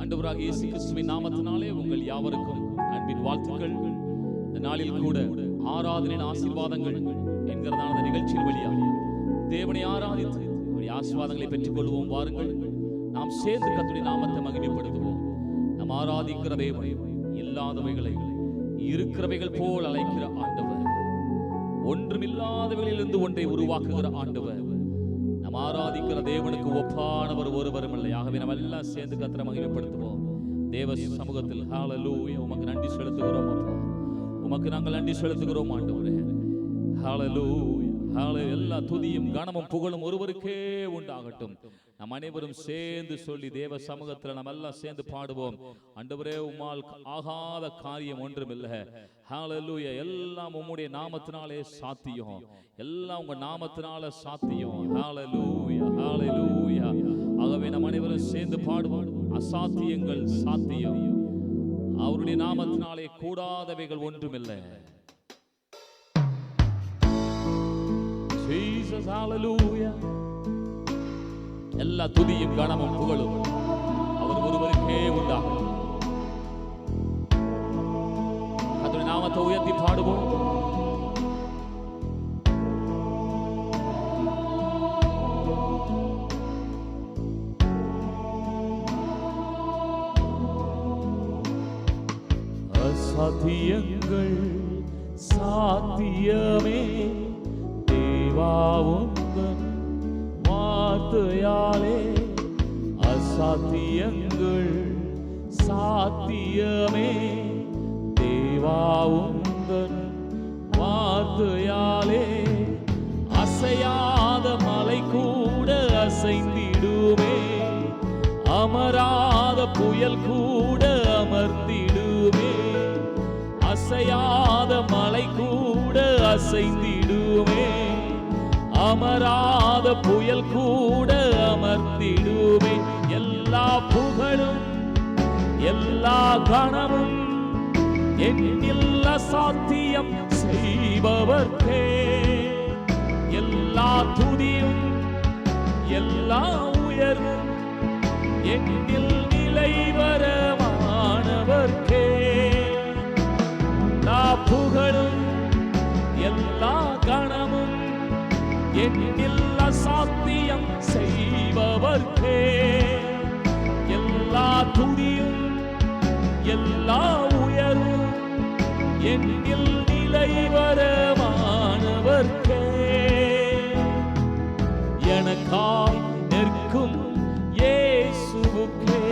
ஆண்டவராகிய இயேசு கிறிஸ்துவின் நாமத்தினாலே உங்கள் யாவருக்கும் அன்பின் வாழ்த்துக்கள். இந்த நாளில் கூட ஆராதனையின் ஆசீர்வாதங்கள் என்கிறதான அந்த நிகழ்ச்சியின் வழியாக தேவனை ஆராதித்து அவருடைய ஆசீர்வாதங்களை பெற்றுக் கொள்வோம். வாருங்கள், நாம் சேர்ந்து கர்த்தருடைய நாமத்தை மகிமைப்படுத்துவோம். நாம் ஆராதிக்கிற தேவன் இல்லாதவைகளை இருக்கிறவைகள் போல் அழைக்கிற ஆண்டவர், ஒன்றுமில்லாதவைகளிலிருந்து ஒன்றை உருவாக்குகிற ஆண்டவர். நாம் ஆராதிக்கிற தேவனுக்கு ஒப்பானவர் ஒருவரும் இல்லை. ஆகவே நம்ம எல்லாம் சேர்ந்து கர்த்தரை மகிமைப்படுத்துவோம். தேவ சமூகத்தில் ஹல்லேலூயா, உமக்கு நன்றி செலுத்துகிறோம் அப்பா, உமக்கு நாங்கள் நன்றி செலுத்துகிறோம் ஆண்டவரே. ஹல்லேலூயா, ஹல்லேலூயா. எல்லா துதியும் கனமும் புகழும் ஒருவருக்கே உண்டாகட்டும். நாம் அனைவரும் சேர்ந்து சொல்லி தேவ சமூகத்தில் நம்ம எல்லாம் சேர்ந்து பாடுவோம். ஆண்டவரே, உம்மால் ஆகாத காரியம் ஒன்றுமில்லை. ஹல்லேலூயா. எல்லாம் உம்முடைய நாமத்தினாலே சாத்தியம், எல்லாம் உங்க நாமத்தினால சாத்தியம். ஹல்லேலூயா, ஹல்லேலூயா. ஆகவே நாம் அனைவரும் சேர்ந்து பாடுவோம். அசாத்தியங்கள் சாத்தியம், அவருடைய நாமத்தினாலே கூடாதவைகள் ஒன்றுமில்லை. Jesus, hallelujah. எல்லா துதியும் கனமும் புகழும் அவர் ஒருவருக்கே உண்டாகும். கர்த்தருடைய நாமத்தை உயர்த்தி பாடுவோம். அசாத்தியங்கள் சாத்தியமே தேவாவுந்தன் வார்த்தையாலே. அசாத்தியங்கள் சாத்தியமே தேவாவுந்தன் வார்த்தையாலே. அசையாத மலை கூட அசைந்திடுமே, அமராத புயல் கூட அமர்ந்திடுமே. அசையாத மலை கூட அசைந்திடுமே, அமராத புயல் கூட அமர்ந்திடுமே. எல்லா புகழும் எல்லா கனமும் என்னில் அசாத்தியம் செய்பவர்க்கே. எல்லா துதியும் எல்லா உயர்வும் என்னில் நிலைவரமானவர்க்கே. எல்லா புகழும் எல்லா கனமும் என்னில் அசாத்தியம் செய்பவர்க்கே. எல்லா துதியும் எல்லா உயர்வும் என்னில் நிலைவரமானவர்க்கே. எனக்காய் நிற்கும் இயேசுவுக்கே,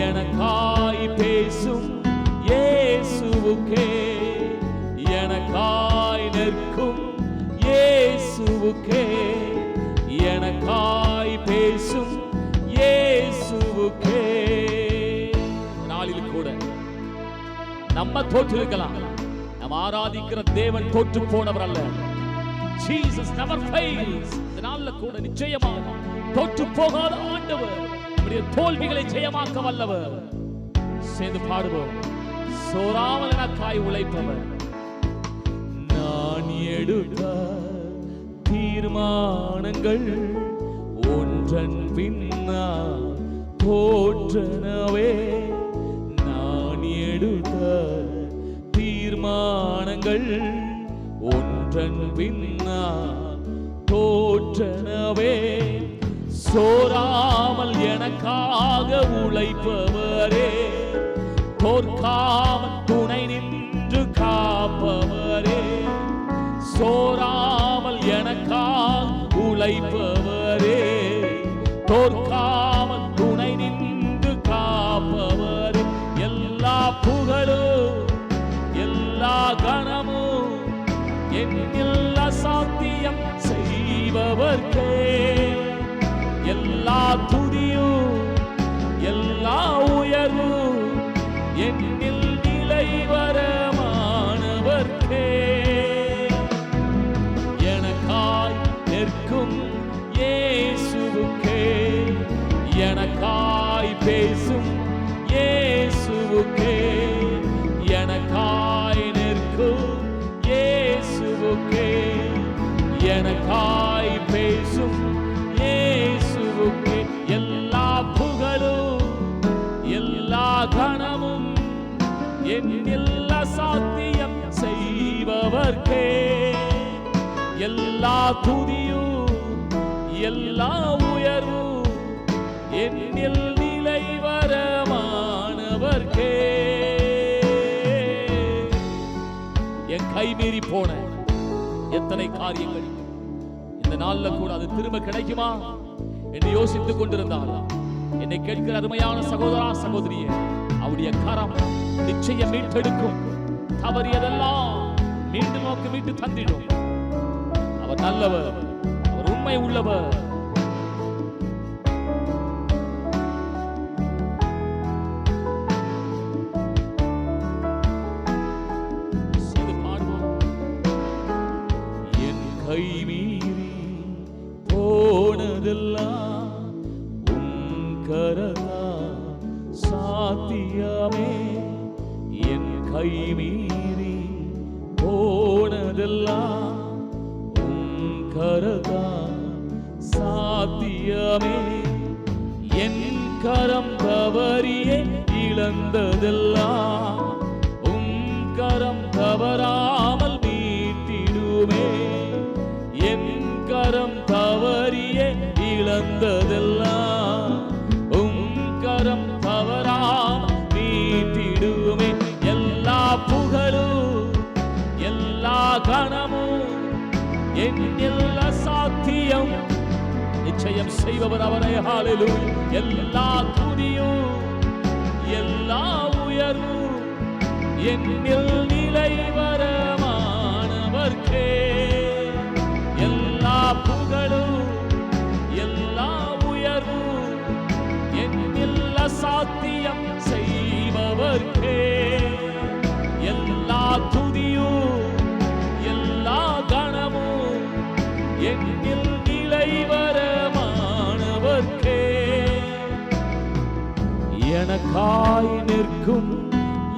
எனக்காய் பேசும் இயேசுவுக்கே, எனக்காய் நிற்கும் இயேசுவுக்கே, எனக்காய் பேசும் இயேசுவுக்கே. நாளில் கூட நம்ம தோற்றிருக்கலாம், நம்ம ஆராதிக்கிற தேவன் தோற்று போனவர் அல்ல. Jesus never fails. இந்த நாள்ல கூட நிச்சயமாக தோற்று போகாத ஆண்டவர், நம்முடைய தோல்விகளை ஜெயமாக்க வல்லவர். சேர்ந்து பாடுவோம். சோராமல் எனக்காய் உழைப்பவர். நான் எடுத்த தீர்மானங்கள் ஒன்றன் பின்னா தோற்றனவே. நான் எடுத்த தீர்மானங்கள் ஒன்றன் பின்னா தோற்றனவே. சோராமல் எனக்காக உழைப்பவரே, தோற்காமல் துணை நின்று காப்பவரே. சோராமல் எனக்காக உழைப்பவரே, தோற்காமல் துணை நின்று காப்பவரே. எல்லா புகழும் எல்லா கனமும் என்னில் அசாத்தியம் செய்பவர்க்கே. எல்லா துதியும் எல்லா உயர்வும் என்னில் நிலைவரமானவர்க்கே. எனக்காய் நிற்கும் இயேசுவுக்கே, எனக்காய் பேசும் இயேசுவுக்கே, எனக்காய் நிற்கும் இயேசுவுக்கே, எனக்காய் பேசும் இயேசுவுக்கே. எல்லா புகழும் ஆண்டவர்க்கே எல்லா துதியும் எல்லா உயர்வும் என்னில் நிலைவரமானவர்க்கே. என் கை மீறி போன எத்தனை காரியங்கள் இந்த நாள்ல கூட அது திரும்ப கிடைக்குமா என்று யோசித்துக் கொண்டிருந்தால், என்னை கேட்கிற அருமையான சகோதரா சகோதரியே, அவருடைய கரம் நிச்சயம் மீட்டெடுக்கும். தவறியதெல்லாம் மீண்டும் நோக்கி மீட்டு தந்திடும். அவர் நல்லவர், அவர் உண்மை உள்ளவர். என் கை மீறி போனதெல்லாம் உன் கரதா சாத்தியமே. என் கை மீறி போனதெல்லாம் உன் கரதா சாத்தியமே. என் கரம் தவறியே இழந்ததெல்லாம் உன் கரம் தவறாமல் மீட்டிடுமே. என் கரம் தவறியே இழந்ததெல்லாம் உன் கரம் தவறாமல் மீட்டிடுமே. எல்லா புகழும் எல்லா கணமும் என்னில் அசாத்தியம் நிச்சயம் செய்பவர் அவரே. ஹல்லேலூயா. எல்லா துதியும் எல்லா உயர்வும் என்னில் நிலைவரமானவர்க்கே. எல்லா புகழும் எல்லா உயர்வும் என்னில் அசாத்தியம் செய்பவர்க்கே. எல்லா துதியும் எல்லா கணமும் என்னில் நிலைவரமானவர்க்கே. எனக்காய் நிற்கும்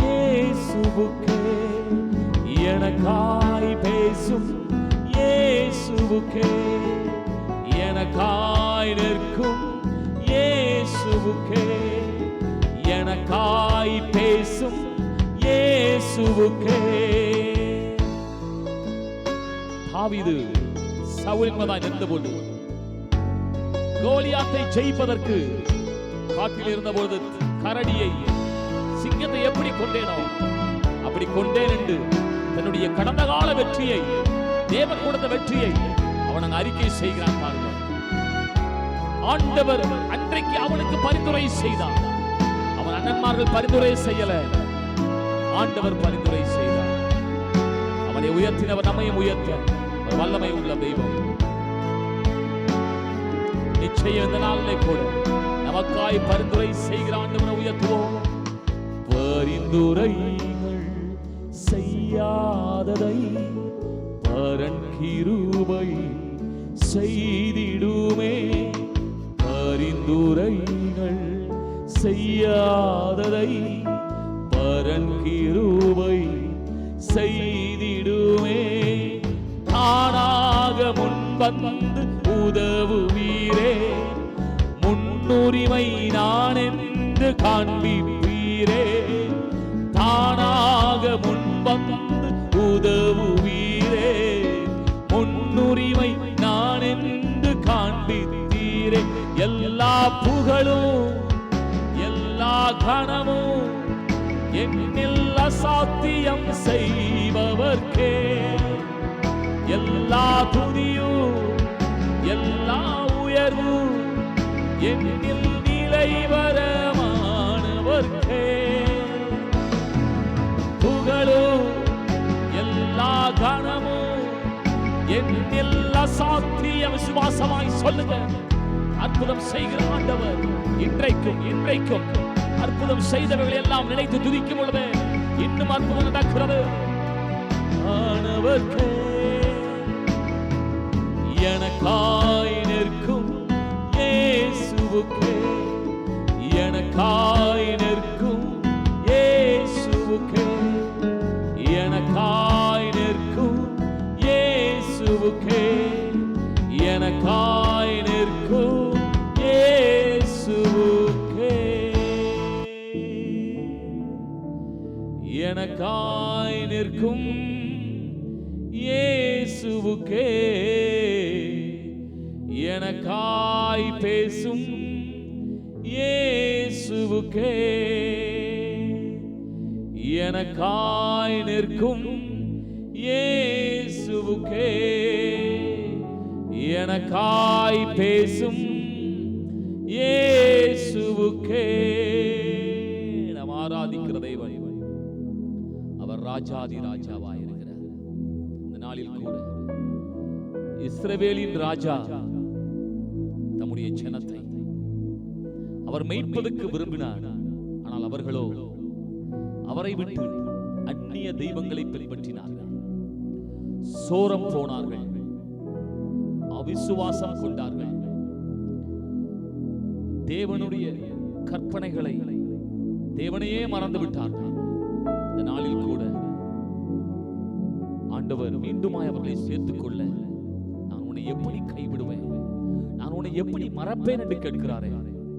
இயேசுவுக்கே, எனக்காய் பேசும் இயேசுவுக்கே, எனக்காய் நிற்கும் இயேசுவுக்கே, எனக்காய் பேசும் இயேசுவுக்கே. தாவீது சவுலின் மதாய் நின்றபோது கோலியாத்தை ஜெயிப்பதற்கு காட்டில் இருந்தபோது கரடியை சிங்கத்தை எப்படி கொண்டேனோ அப்படி கொண்டேன் என்று தன்னுடைய கடந்த கால வெற்றியை, தேவன் கொடுத்த வெற்றியை அவன் அறிக்கை செய்கிறான். பாருங்கள், ஆண்டவர் அன்றைக்கு அவனுக்கு பரிந்துரை செய்தார். அவன் அண்ணன்மார்கள் பரிந்துரை செய்யல, ஆண்டவர் பரிந்துரை செய்தார். அவனை உயர்த்தினவர் நம்மையும் உயர்த்த வல்லமை உள்ள தெய்வம். நிச்சயம் இந்த நாளிலே கூட நமக்காய் பரிந்துரை செய்கிற ஆண்டவரை உயர்த்துவோம். பரிந்துரைகள் செய்யாததை பரன் கிருபை செய்திடுமே. பரிந்துரைகள் செய்யாததை பரன் கிருபை செய்திடுமே. தானாக முன்வந்து உதவுவீரே, முன்னுரிமை நான் என்று காண்பிப்பீரே. தானாக முன்வந்து உதவுவீரே, முன்னுரிமை நான் என்று காண்பித்தீரே. எல்லா புகழும் எல்லா கணமும் என்னில் அசாத்தியம் செய்பவர்க்கே. எல்லா துதியும் எல்லா உயர்வும் என்னில் நிலைவரமானவர்க்கே. புகழும் எல்லா கணமும் என்னில் அசாத்தியம். விசுவாசமாய் சொல்லுங்க, அற்புதம் செய்கிற ஆண்டவர் இன்றைக்கும் இன்றைக்கும் அற்புதம் செய்தவர்கள் எல்லாம் நினைத்து துதிக்கும் பொழுது இன்னும் அற்புதம் நடக்கிறது. ஆனவர்க்கே எனக்காய் நிற்கும் இயேசுவுக்கே, எனக்காய் நிற்கும் இயேசுவுக்கே, எனக்காய் நிற்கும் இயேசுவுக்கே, எனக்காய் நிற்கும் இயேசுவுக்கே, எனக்காய் நிற்கும் இயேசுவுக்கே எனக்காய் பேசும் இயேசுவுக்கே எனக்காய் நிற்கும் இயேசுவுக்கே எனக்காய் பேசும் இயேசுவுக்கே. நாம் ஆராதிக்கிற தேவன் அவர் ராஜாதி ராஜாவாய் இருக்கிறார். இந்த நாளில் கூட இஸ்ரவேலின் ராஜா தம்முடைய ஜனத்தை அவர் மேய்ப்பதற்கு விரும்பினார். ஆனால் அவர்களோ அவரை விட்டு அந்நிய தெய்வங்களை பின்பற்றினார்கள், சோரம் போனார்கள், அவிசுவாசம் கொண்டார்கள். தேவனுடைய கற்பனைகளை தேவனையே மறந்து விட்டார்கள். இந்த நாளில் கூட ஆண்டவர் மீண்டுமாய் அவர்களை சேர்த்துக் கொள்ள, நான் உன்னை எப்படி கைவிடுவேன், நான் உன்னை எப்படி மறப்பேன் என்று கேட்கிறாரே.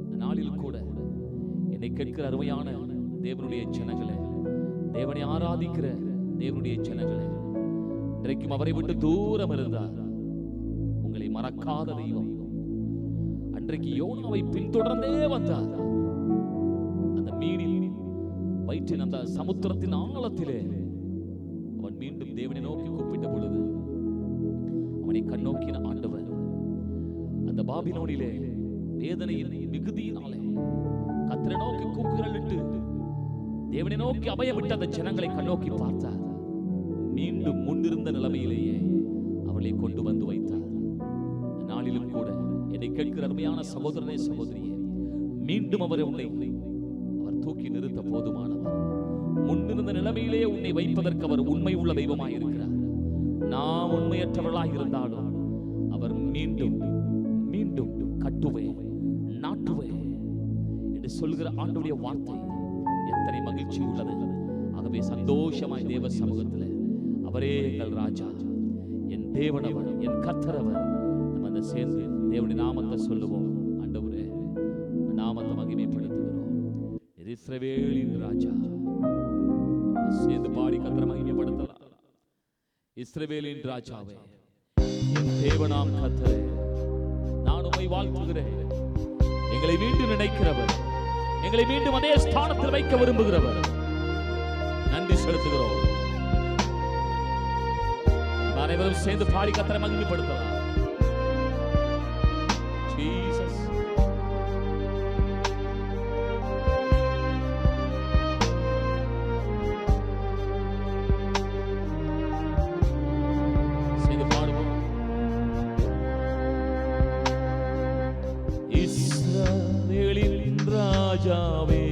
இந்த நாளில் கூட என்னை கேட்கிற அருமையான தேவனுடைய ஜனங்களே, தேவனை ஆராதிக்கிற தேவனுடைய ஜனங்களே, இன்றைக்கும் அவரை விட்டு தூரம் இருந்தார் உங்களை மறக்காத தெய்வம். அன்றைக்கு யோனாவை பின்தொடர்ந்தே வந்தார். அந்த மீனில் வயிற்றின் அந்த சமுத்திரத்தின் ஆழத்திலே அவன் மீண்டும் தேவனை நோக்கி கூப்பிட்ட பொழுது அவனை கண்ணோக்கின ஆண்டவர் அந்த பாபிலோனிலே வேதனையின் மிகுதியினாலே கர்த்தரை நோக்கி கூக்குரலிட்டு தேவனை நோக்கி அபயமிட்டு அந்த ஜனங்களை கண்ணோக்கி பார்த்தார். மீண்டும் முன்னிருந்த நிலைமையிலேயே அவளை கொண்டு வந்து வைத்தார். நாளிலும் கூட என்னை கேட்கிற அருமையான சகோதரனே, சகோதரியே, மீண்டும் அவர் தூக்கி நிறுத்த போதுமானவர். முன்னிருந்த நிலைமையிலே உன்னை வைப்பதற்கு அவர் உண்மை உள்ள தெய்வமாய் இருக்கிறார். நாம் உண்மையற்றவர்களாக இருந்தாலும் அவர் மீண்டும் மீண்டும் கட்டுவேன், நாட்டுவேன் என்று சொல்கிற ஆண்டவருடைய வார்த்தை எத்தனை மகிழ்ச்சி உள்ளது. ஆகவே சந்தோஷமாய் தேவ சமூகத்தில் அவரே எங்கள் ராஜா, என் தேவனவர், என் கர்த்தரவர். நம்ம அந்த சேர்ந்து தேவனுடைய நாமத்தை சொல்லுவோம். ஆண்டவரே நாமத்தை மகிமைப்படுத்துகிறோம். இஸ்ரவேலின் ராஜா, சேர்ந்து பாடி கர்த்தரை மகிமைப்படுத்தலாம். இஸ்ரவேலின் ராஜாவே, என் தேவனாம் கர்த்தரே, நான் உம்மை வாழ்த்துகிறேன். எங்களை மீண்டும் நினைக்கிறவர், எங்களை மீண்டும் அதே ஸ்தானத்தில் வைக்க விரும்புகிறவர், நன்றி செலுத்துகிறோம். அனைவரும் சேர்ந்து பாடி கர்த்தரை மகிமைப்படுத்தலாம். ஜீசஸ், சேர்ந்து பாடுவோம். இஸ்ரவேலின் ராஜாவே,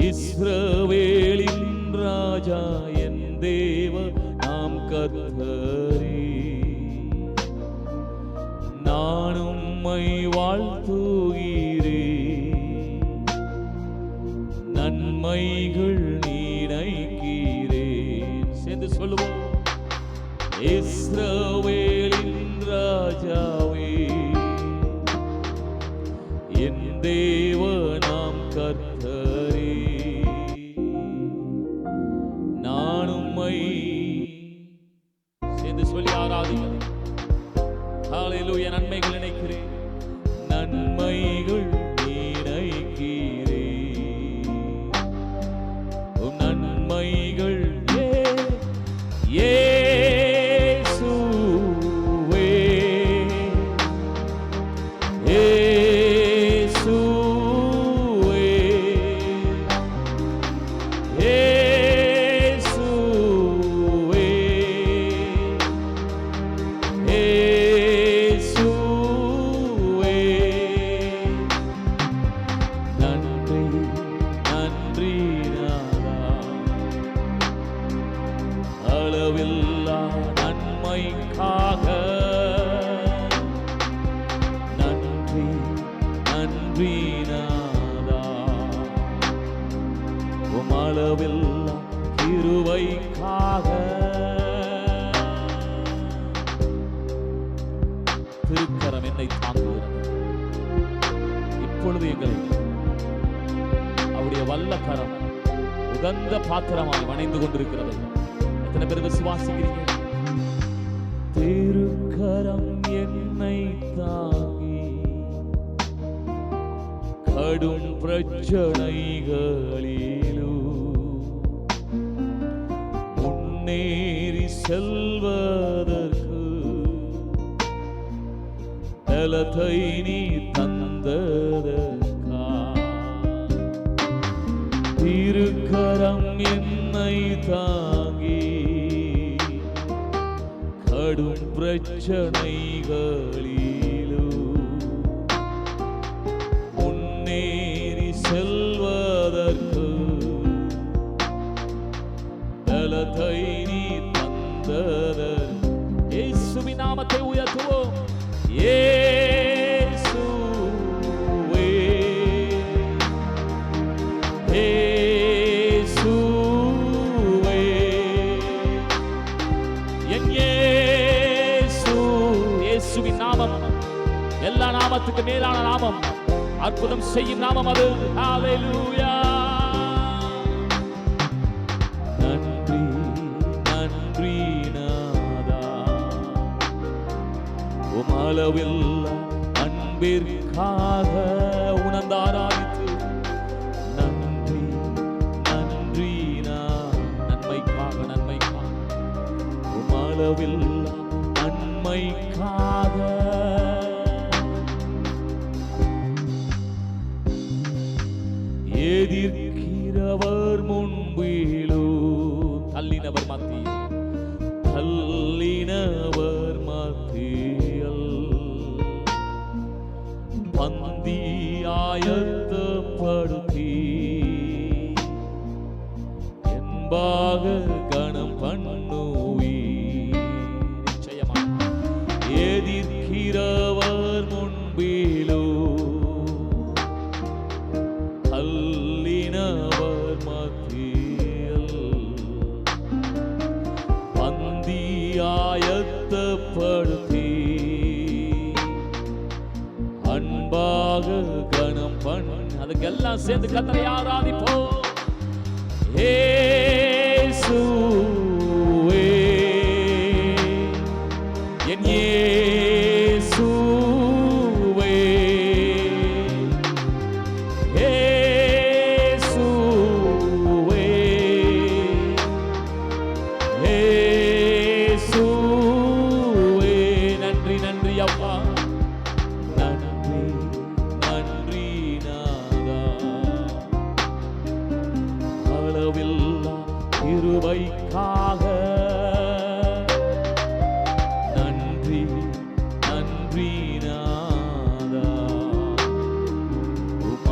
இஸ்ரவேலின் ராஜா, என் தேவ நாம் கர்த்தரே, நான் உம்மை வாழ்த்துகிறேன், நன்மைகள் நினைக்கிறேன். சேர்ந்து சொல்லுவோம். இஸ்ரவேலின் ராஜாவே, என் தேவ நாம் கர்த்தரே, நான் உம்மை சேர்ந்து சொல்லி ஆராதிக்கிறேன். ஹல்லேலூயா. நன்மைகள் நினைக்கிறேன், நன்மைகள் நினைக்கிறேன், நன்மைகள் இயேசுவே, இயேசுவே, இயேசுவே, இயேசுவே. நன்றி நன்றி நாதா, அளவில்லா நன்மைக்காக நன்றி நன்றி நாதா, உம் அளவில்லா கிருபைக்காக. திருக்கரம் என்னை தாங்குகிறது. இப்பொழுது எங்களை அவருடைய வல்ல கரம் உகந்த பாத்திரமாய் வணைந்து கொண்டிருக்கிறது. எத்தனை பேர் விசுவாசிக்கிறீங்க? திருக்கரம் என்னை தாங்கி கடும் பிரச்சனைகளிலும் முன்னேறி செல்வதற்கு பலத்தை நீ தந்ததற்கா. திருக்கரம் என்னை தாங்கி கடும் பிரச்சனைகளிலும் முன்னேறி செல்வதற்கு பலத்தை நீ தந்ததற்கு. இயேசுவின் நாமத்தை உயர்த்துவோம். இயேசுவே, இயேசுவே, என் இயேசு. இயேசுவின் நாமம் எல்லா நாமத்துக்கு மேலான நாமம், அற்புதம் செய்யும் நாமம் அது. ஹல்லேலூயா. நன்றி நன்றி நாதா, உமளவில்லா அன்பிற்காக உணர்ந்து ஆராதித்து. நன்றி நன்றி நன்மைக்காக, நன்மைக்காக, உமளவில்லா நன்மைக்காக. எதிர்க்கிறவர் முன்பிலோ தள்ளினவர் மத்தியில், தள்ளினவர் மத்தியில் பந்தி ஆயத்தப்படுத்தி என்பாக கணம் பண்ணுவி. நிச்சயமாக எதிர்க்கிறவர் முன்பிலோ தள்ளினவர் மத்தியில் பந்தி ஆயத்தப்படுத்தி அன்பாக கணம் பண்ண. அதுக்கெல்லாம் சேர்ந்து கர்த்தரை ஆராதிப்போம். இயேசுவே, என் இயேசுவே, இயேசுவே, இயேசுவே. நன்றி நன்றி அப்பா, நன்றி நன்றி நாதா, அளவில்லா கிருபைக்காக. நன்றி நன்றி நாதா,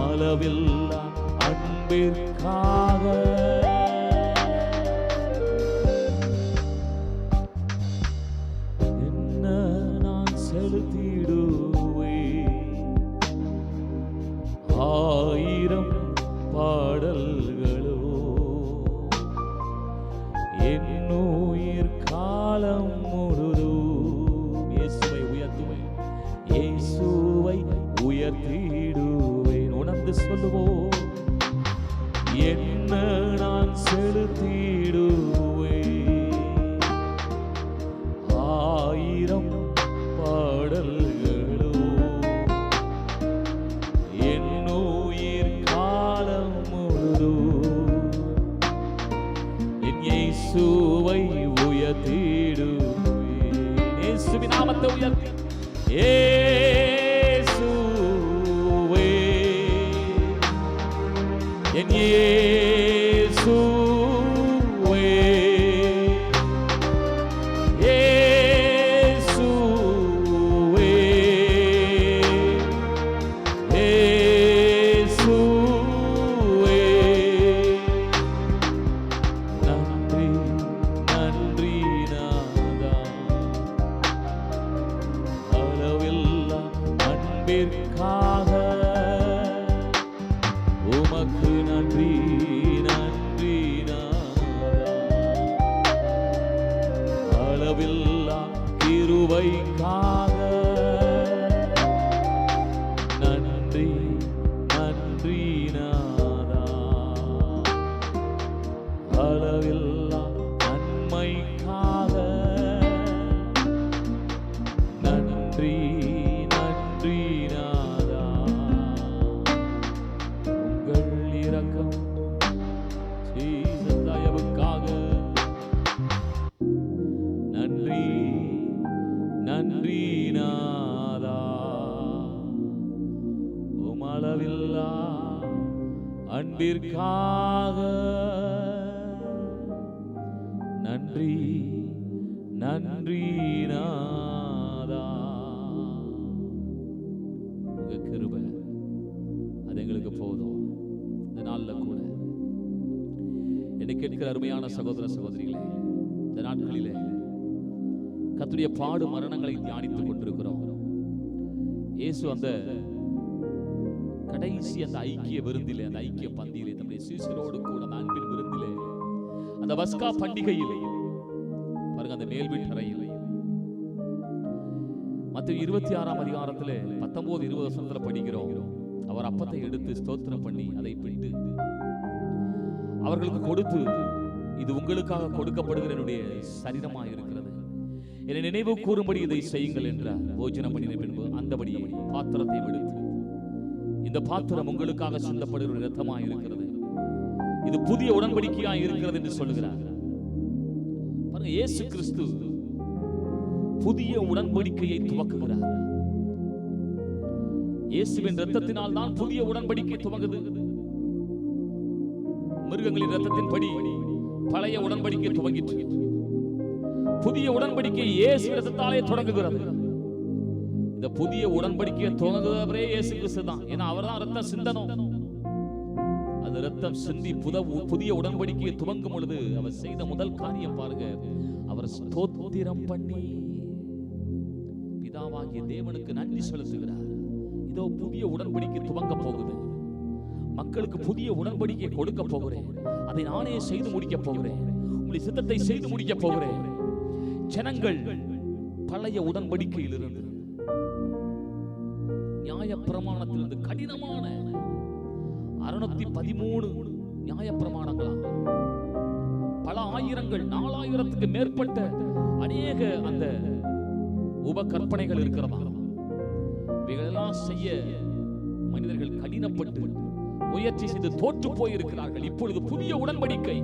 அளவில்லா அன்பிற்காக. என்ன நான் செலுத்திடுவேன் ஆயிரம் பாடல்களோ, என்னுயிர் காலம் முழுதும் இயேசுவை உயர்த்துவேன், இயேசுவை உயர்த்திடுவேன். உணர்ந்து சொல்லுவோம். என்ன நான் செலுத்திடுவேன் ஆயிரம் பாடல்களோ, என்னுயிர் காலம் முழுதும் என் இயேசுவை உயர்த்திடுவேன். இயேசுவின் நாமத்தை உயர்த்தி. இயேசுவே, என் இயேசுவே, இயேசுவே, இயேசுவே. நன்றி நன்றி நாதா, அளவில்லா அன்பிற்காக. உமக்கு நன்றி நன்றி நாதா, அளவில்லா கிருபைக்காக. நன்றி நன்றி நாதா, அளவில்லா கிருபைக்காக நன்றி நன்றி நாதா. உங்கள் இரக்கம் தயவுக்காக நன்றி நன்றி நாதா. உமளவில்லா அன்பிற்காக நன்றி நன்றி நாதா. உங்க கிருபை அது எங்களுக்கு போதும். இந்த நாள்ல கூட என்னை கேட்கிற அருமையான சகோதர சகோதரிகளே, இந்த நாட்களிலே கர்த்தருடைய பாடு மரணங்களை தியானித்துக் கொண்டிருக்கிறோம். இயேசு அந்த கடைசி அந்த ஐக்கிய விருந்திலே, அந்த ஐக்கிய பந்தியிலே, தம்முடைய சீஷரோடு கூட அந்த அன்பின் விருந்திலே, அந்த பஸ்கா பண்டிகையிலே பாருங்க, அந்த மேல் வீட்டறையிலே மத்தேயு 26ஆம் அதிகாரத்திலே 19-20 வசனத்துல படிக்கிறோம். அவர் அப்பத்தை எடுத்து ஸ்தோத்திரம் பண்ணி அதை பிட்டு அவர்களுக்கு கொடுத்து, இது உங்களுக்காக கொடுக்கப்படுகிற என்னுடைய சரீரமாக இருக்கிறது, என்னை நினைவு கூறும்படி இதை செய்யுங்கள் என்றார். போஜனம் பண்ணின பின்பு அந்தபடியே பாத்திரத்தை எடுத்து, இந்த பாத்திரம் உங்களுக்காக சிந்தப்படுகிற இரத்தமாக இருக்கிறது, இது புதிய உடன்படிக்கையாக இருக்கிறது என்று சொல்லுகிறார். பாருங்க, இயேசு கிறிஸ்து புதிய உடன்படிக்கையை துவக்குகிறார். இயேசுவின் இரத்தத்தினால் தான் புதிய உடன்படிக்கை துவங்குது. மிருகங்களின் இரத்தத்தின்படி பழைய உடன்படிக்கை துவங்கிற்று. புதிய உடன்படிக்கை இயேசு இரத்தத்தாலே தொடங்குகிறது. இந்த புதிய உடன்படிக்கையை துவங்குகிறவரே இயேசு கிறிஸ்து தான். ஏன்னா அவர் தான் இரத்தம் சிந்தனும். அந்த இரத்தம் சிந்தி புதிய உடன்படிக்கையை துவங்கும் பொழுது அவர் செய்த முதல் காரியம் பாருங்க, அவர் ஸ்தோத்திரம் பண்ணி பிதாவாகிய தேவனுக்கு நன்றி செலுத்துகிறார். இதோ புதிய உடன்படிக்கை துவங்க போகுது, மக்களுக்கு புதிய உடன்படிக்கை கொடுக்க போகிறேன், அதை நானே செய்து முடிக்க போகிறேன், உங்களுடைய சித்தத்தை செய்து முடிக்க போகிறேன். ஜனங்கள் பழைய உடன்படிக்கையிலிருந்து, நியாயப்பிரமாணத்திலிருந்து, கடினமான 613 நியாயப்பிரமாணங்களா, பல ஆயிரங்கள், 4000க்கு மேற்பட்ட அநேக அந்த உபகற்பனைகள் இருக்கிறதா, இவைகளெல்லாம் செய்ய மனிதர்கள் கடினப்பட்டு முயற்சி செய்து தோற்று போயிருக்கிறார்கள். இப்பொழுது புதிய உடன்படிக்கை.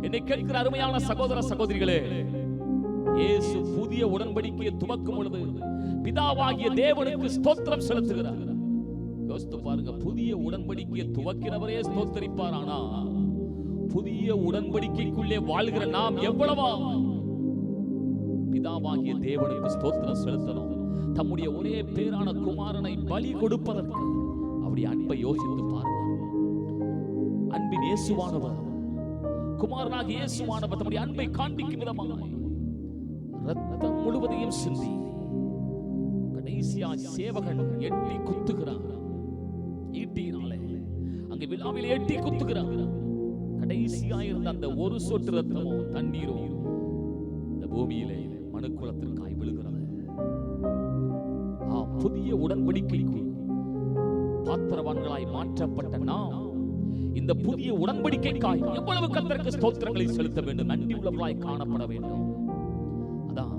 என்னை கேட்கிற அருமையான சகோதர சகோதரிகளே, இயேசு புதிய உடன்படிக்கையை துவக்கும் பொழுது பிதாவாகிய தேவனுக்கு ஸ்தோத்திரம் செலுத்துகிறார். யோசித்து பாருங்க, புதிய உடன்படிக்கையை துவக்கிறவரே ஸ்தோத்தரிப்பார். ஆனா புதிய உடன்படிக்கைக்குள்ளே வாழ்கிற நாம் எவ்வளவா பிதாவாகிய தேவனுக்கு ஸ்தோத்திரம் செலுத்தணும். தம்முடைய ஒரே பேரான குமாரனை பலி கொடுப்பதற்கு அவருடைய அன்பை யோசித்து பாருங்க. அன்பின் இயேசுவானவர், குமாரனாக இயேசுவானவர் தம்முடைய அன்பை காண்பிக்கும் விதமாக ரத்தம் முழுவதையும் சிந்தி கடைசியா சேவகன் எட்டி குத்துகிறார். ஈட்டியினாலே அங்கே விழாவில் எட்டி குத்துகிறார். கடைசியா இருந்த அந்த ஒரு சொட்டு ரத்தமோ தண்ணீரோ இந்த பூமியிலே மனுக்குலத்திற்காய் விழுகிறது. புதிய உடன்படிக்கைக்கு பாத்திரவான்களாய் மாற்றப்பட்ட நாம் இந்த புதிய உடன்படிக்கைக்காய் எவ்வளவு கர்த்தருக்கு ஸ்தோத்திரங்களை செலுத்த வேண்டும், நன்றி உள்ளவர்களாய் காணப்பட வேண்டும். அதான்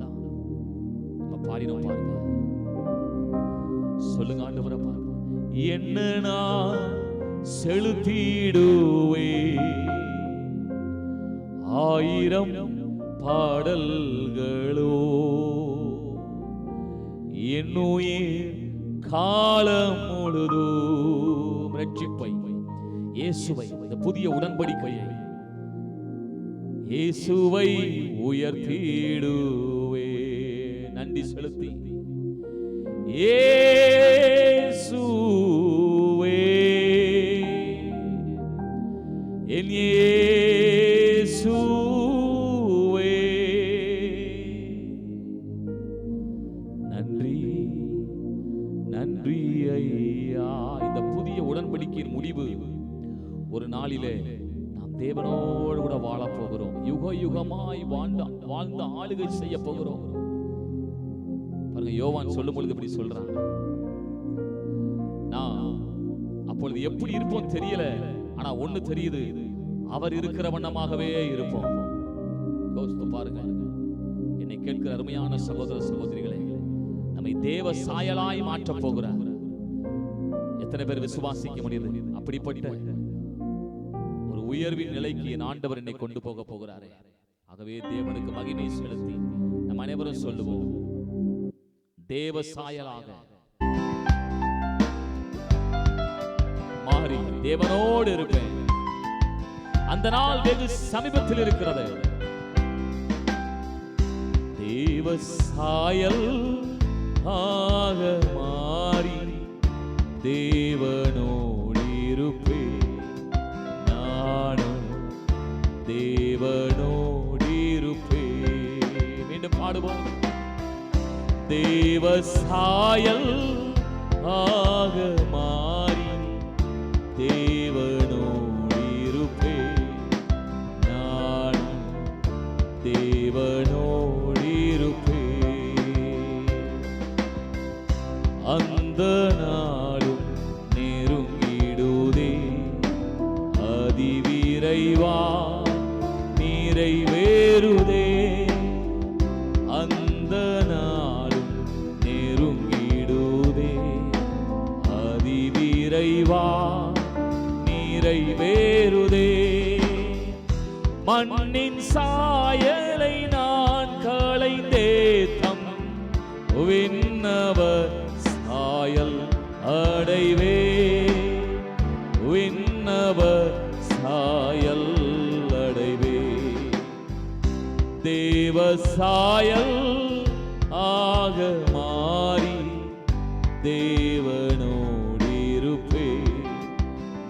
நம்ம பாடினோம் பாருங்க, சொல்லுங்க ஆண்டவரே, என்ன நான் செலுத்திடுவே 1000 பாடல்களோ, என்னுயிர் காலம் முழுதும் ரட்சிப்பை, இயேசுவை, இந்த புதிய உடன்படிக்கையை, இயேசுவை உயர்த்திடுவே நன்றி செலுத்தி, இயேசுவே என் இயேசுவே நன்றி நன்றி ஐயா. இந்த புதிய உடன்படிக்கையின் முடிவு ஒரு நாளிலே நாம் தேவனோடு கூட வாழ போகிறோம். யுக யுகமாய் வாழ்ந்த ஆளுகை செய்ய போகிறோம். பாருங்க, யோவான் சொல்லும் பொழுது இப்படி சொல்றான், நான் அப்பொழுது எப்படி இருப்போம் தெரியல, ஆனா ஒண்ணு தெரியுது, அவர் இருக்கிற வண்ணமாகவே இருப்போம். கேட்கிற அருமையான சகோதர சகோதரிகளே, நம்மை தேவ சாயலாய் மாற்ற போகிறார். எத்தனை பேர் விசுவாசிக்க முடியுது? அப்படிப்பட்ட ஒரு உயர்வின் நிலைக்கு என் ஆண்டவர் என்னை கொண்டு போக போகிறாரே. ஆகவே தேவனுக்கு மகிமை செலுத்தி நம் அனைவரும் சொல்லுவோம், தேவ சாயலாக மாறி தேவனோடு இருப்பேன். அந்த நாள் வெகு சமீபத்தில் இருக்கிறது. தேவ சாயல் ஆக மாறி தேவனோடு இருப்பேன். நானும் தேவனோடு இருப்பேன். மீண்டும் பாடுவோம். தேவ சாயல் ஆக மாறி தேவனோடு இருப்பேன். நானும் தேவனோடு இருப்பேன். அந்த நாளும் நெருங்கிடுதே, அதிவிரைவா நிறைவேறுதே. அந்த நாளும் நெருங்கிடுதே, அதிவிரைவா நிறைவேறுதே. மண்ணின் சாயலை நான் களைந்தே தம் விண்ணவர் சாயல் அடைவே. விண்ணவர் சாயல் அடைவே. தேவ சாயல் ஆக மாறி தேவனோடு இருப்பேன்.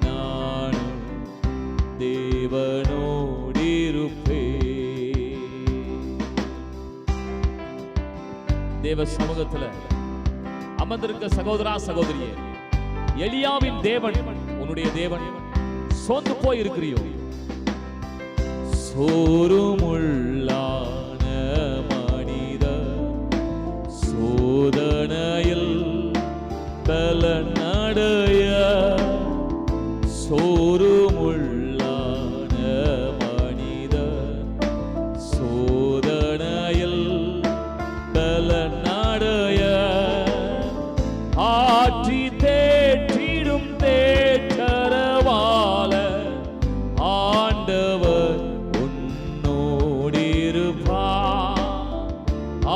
நானும் தேவனோடு இருப்பேன். தேவ சமூகத்தில் அமர்ந்திருக்க சகோதரா சகோதரியே, எலியாவின் தேவன் உன்னுடைய தேவன். சோர்ந்து போய் இருக்கிறியோ? சோறுமுள்ளான மனித சோதனையில் பலனடைய. சோறுமுள்ளான மனித சோதனையில் பலனடைய. ஆற்றி தேற்றிடும் தேற்றரவால ஆண்டவர் உன்னோடு இருப்பார்.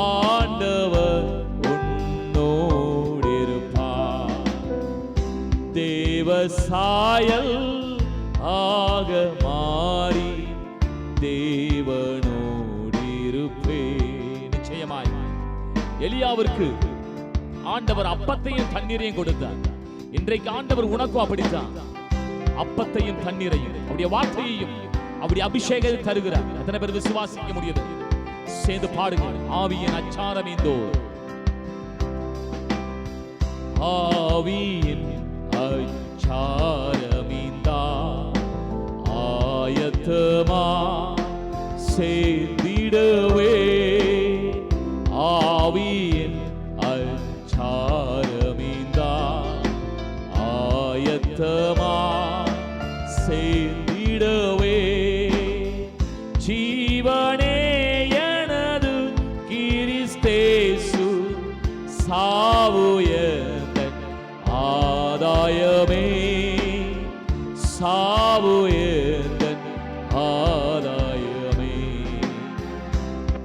ஆண்டவர் உன்னோடு இருப்பார். தேவ சாயல் ஆக மாறி தேவனோடு இருப்பேன். நிச்சயமாய் எலியாவிற்கு ஆண்டவர் அப்பத்தையும் தண்ணீரையும் கொடுத்தார். இன்றைக்கு ஆண்டவர் உனக்கும் அப்படித்தான். அப்பத்தையும் தண்ணீரையும் அவருடைய வார்த்தையையும் அவருடைய அபிஷேகத்தை தருகிறார். எத்தனை பேர் விசுவாசிக்க முடியுது? சேர்ந்து பாடுங்க. ஆவியின் அச்சாரமீந்தோ, ஆவியின் அச்சாரமீந்தா ஆயத்தமா சேர்ந்திடவே. ஆவியின் அச்சாரமீந்தா ஆயத்தமா சேர்ந்திடவே. ஜீவனே எனது கிறிஸ்தேசு சாவுயர்ந்தன் ஆதாயமே. சாவுயர்ந்தன் ஆதாயமே.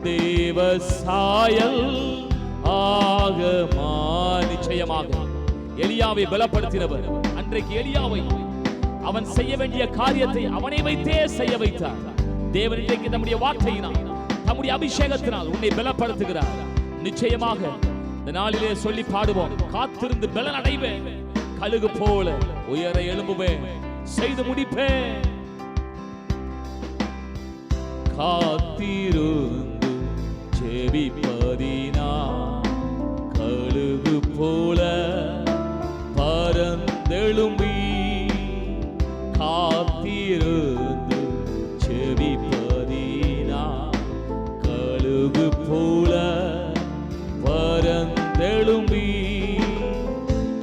தேவ சாயல் ஆக நிச்சயமாக எலியாவை பலப்படுத்தினவர். அன்றைக்கு எலியாவை அவன் செய்ய வேண்டிய காரியத்தை அவனை வைத்தே செய்ய வைத்தார். தேவன் இன்றைக்கு நம்முடைய வார்த்தையினால் நம்முடைய அபிஷேகத்தினால் உன்னை பலப்படுத்துகிறார். நிச்சயமாக இந்த நாளிலே சொல்லி பாடுவோம். காத்திருந்து பலன் அடைவேன், கழுகு போல உயர எழும்புவேன், செய்து முடிப்பேன். காத்திருந்து ஜெபிப்பதினா கழுகு போல பறந்தெழும்பி. காத்திருந்து ஜெபிப்பதினா கழுகு போல பறந்தெழும்பி.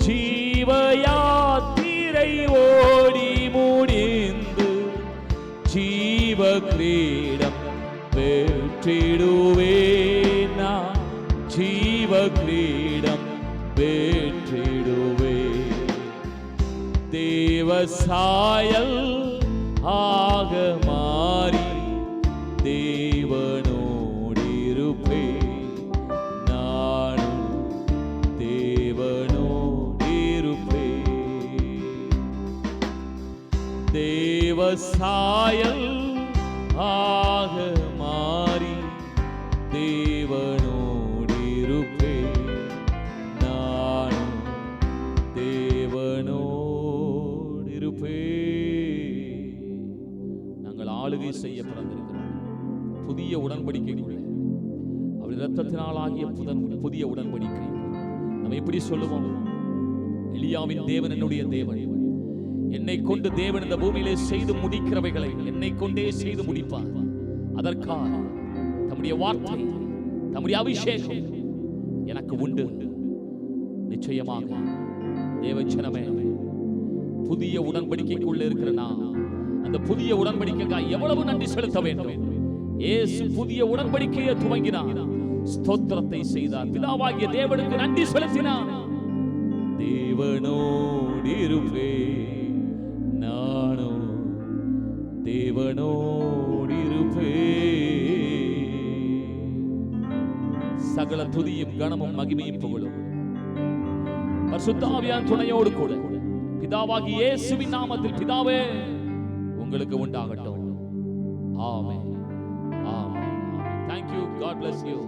ஜீவயாத்திரை ஓடி முடிந்து ஜீவ கிரீடம் பெற்றிடுவேன். கிரீடம் பெற்றிடுவே. தேவ சாயல் ஆக மாறி தேவனோடிருப்பே. நானும் தேவனோடிருப்பே. தேவ சாயல் ஆக மாறி தேவனோடிருப்பே. நானும் தேவனோடிருப்பே. நாங்கள் ஆளுகை செய்ய பிறந்திருக்கிறோம். புதிய உடன்படிக்கைக்குள்ளே அவருடைய இரத்தத்தினால் ஆகிய புதிய உடன்படிக்கை. நம்ம எப்படி சொல்லுவோம்? எலியாவின் தேவன் என்னுடைய தேவன். என்னை கொண்டு தேவன் இந்த பூமியிலே செய்து முடிக்கிறவைகளை என்னை கொண்டே செய்து முடிப்பார். அதற்காக தம்முடைய வார்த்தை, தம்முடைய அபிஷேகம் எனக்கு உண்டு. நிச்சயமாக தேவஜனமே, புதிய உடன்படிக்கைக்குள்ள இருக்கிற நான் அந்த புதிய உடன்படிக்கைக்காக எவ்வளவு நன்றி செலுத்த வேண்டும். இயேசு புதிய உடன்படிக்கையை துவங்கினார், ஸ்தோத்திரத்தை செய்தார், பிதாவாகிய தேவனுக்கு நன்றி செலுத்தினார். தேவனோடிருப்பே. நானும் தேவனோடிருப்பே. சகல துதியும் கனமும் மகிமையும் புகழும் பரிசுத்த ஆவியானவர் துணையோடு கூட பிதாவாகிய இயேசுவின் நாமத்தில் பிதாவே உங்களுக்கு உண்டாகட்டும். ஆமென். ஆமென். Thank you. God bless you.